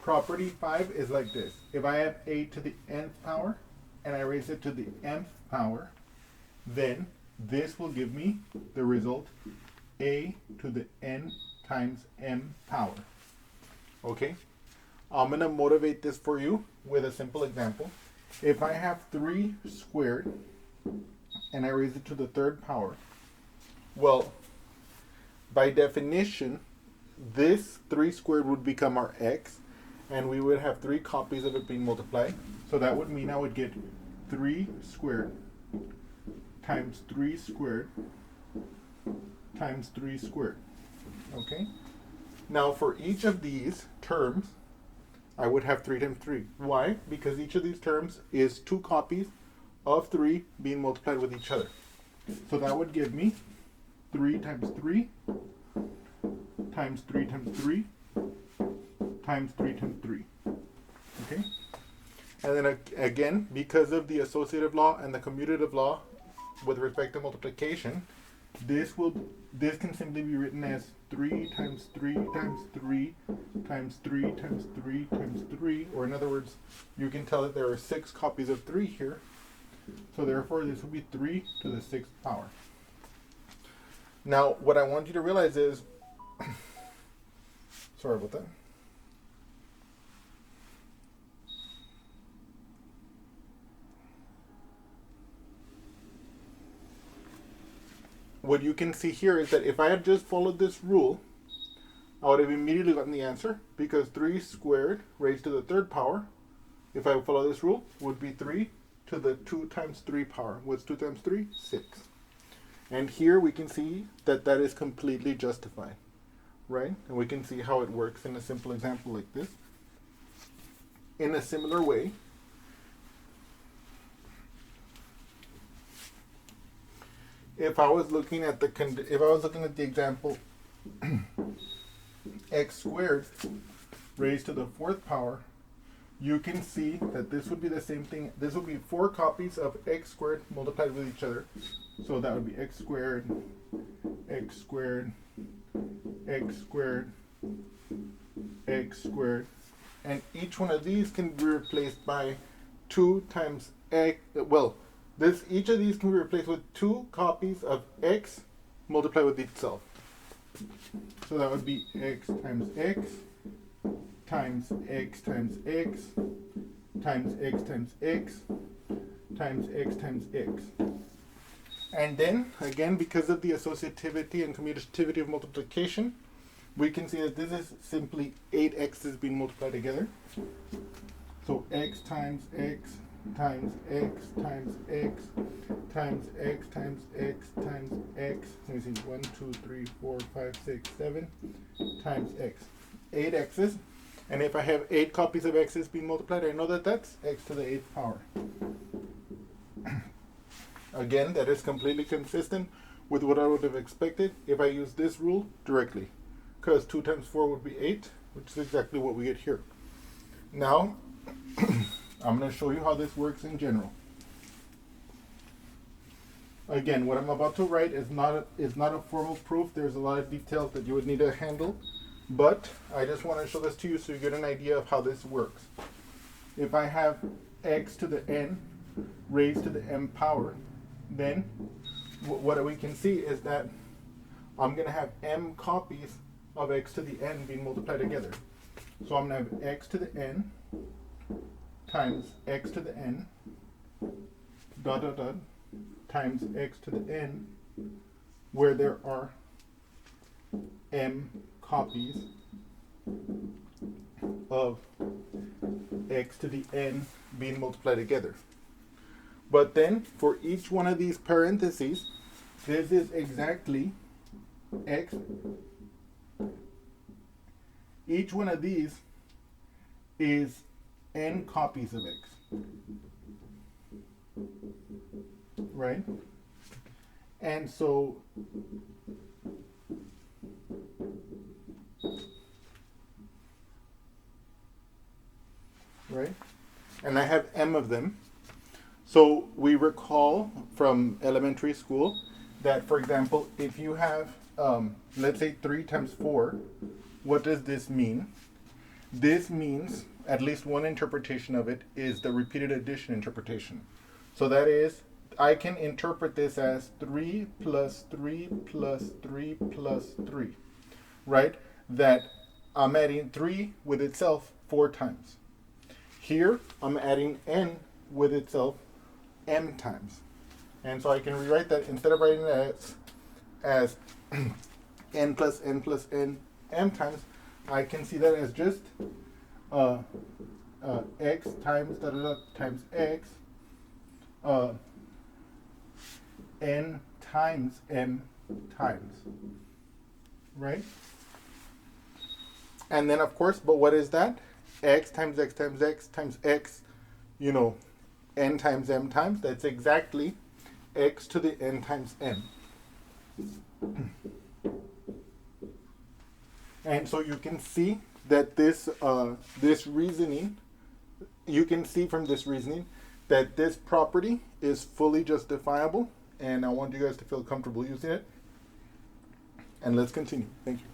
property 5 is like this. If I have a to the nth power and I raise it to the mth power, then this will give me the result a to the n times m power. Okay? I'm going to motivate this for you with a simple example. If I have 3 squared and I raise it to the third power, well, by definition, this 3 squared would become our x, and we would have 3 copies of it being multiplied. So that would mean I would get 3 squared times 3 squared times 3 squared. Okay? Now for each of these terms, I would have 3 times 3. Why? Because each of these terms is 2 copies of 3 being multiplied with each other. So that would give me 3 times 3 times 3 times 3 times 3 times 3. Okay? And then again, because of the associative law and the commutative law with respect to multiplication, this can simply be written as 3 times 3 times 3 times 3 times 3 times 3, or in other words, you can tell that there are 6 copies of 3 here. So therefore, this will be 3 to the 6th power. Now, what I want you to realize is, sorry about that. What you can see here is that if I had just followed this rule, I would have immediately gotten the answer, because 3 squared raised to the third power, if I follow this rule, would be 3 to the 2 times 3 power. What's 2 times 3? 6. And here we can see that that is completely justified, right? And we can see how it works in a simple example like this. In a similar way, if I was looking at the example x squared raised to the 4th power, you can see that this would be the same thing. This would be 4 copies of x squared multiplied with each other. So that would be x squared, x squared, x squared, x squared. And each one of these can be replaced by 2 times x. Well, each of these can be replaced with 2 copies of x multiplied with itself. So that would be x times x times x times x times x times x times x times x. And then, again, because of the associativity and commutativity of multiplication, we can see that this is simply 8 x's being multiplied together. So x times x times x times x times x times x times x. Let me see, 1, 2, 3, 4, 5, 6, 7 times x. 8 x's. And if I have 8 copies of x's being multiplied, I know that that's x to the 8th power. Again, that is completely consistent with what I would have expected if I use this rule directly. Because 2 times 4 would be 8, which is exactly what we get here. Now, I'm going to show you how this works in general. Again, what I'm about to write is not a formal proof. There's a lot of details that you would need to handle. But I just want to show this to you so you get an idea of how this works. If I have x to the n raised to the m power, then what we can see is that I'm going to have m copies of x to the n being multiplied together. So I'm going to have x to the n times x to the n dot dot dot times x to the n, where there are m copies of x to the n being multiplied together. But then for each one of these parentheses, this is exactly x. Each one of these is n copies of x, right? And so right? And I have m of them. So we recall from elementary school that, for example, if you have, let's say 3 times 4, what does this mean? this means at least one interpretation of it is the repeated addition interpretation. So that is, I can interpret this as 3 plus 3 plus 3 plus 3, right? That I'm adding 3 with itself 4 times. Here, I'm adding n with itself m times. And so I can rewrite that, instead of writing that as n plus n plus n m times, I can see that as just x times da, da, da, times x, n times m times, right? And then of course, but what is that? X times x times x times x, n times m times. That's exactly x to the n times m. And so you can see that this reasoning, you can see from this reasoning that this property is fully justifiable, and I want you guys to feel comfortable using it. And let's continue. Thank you.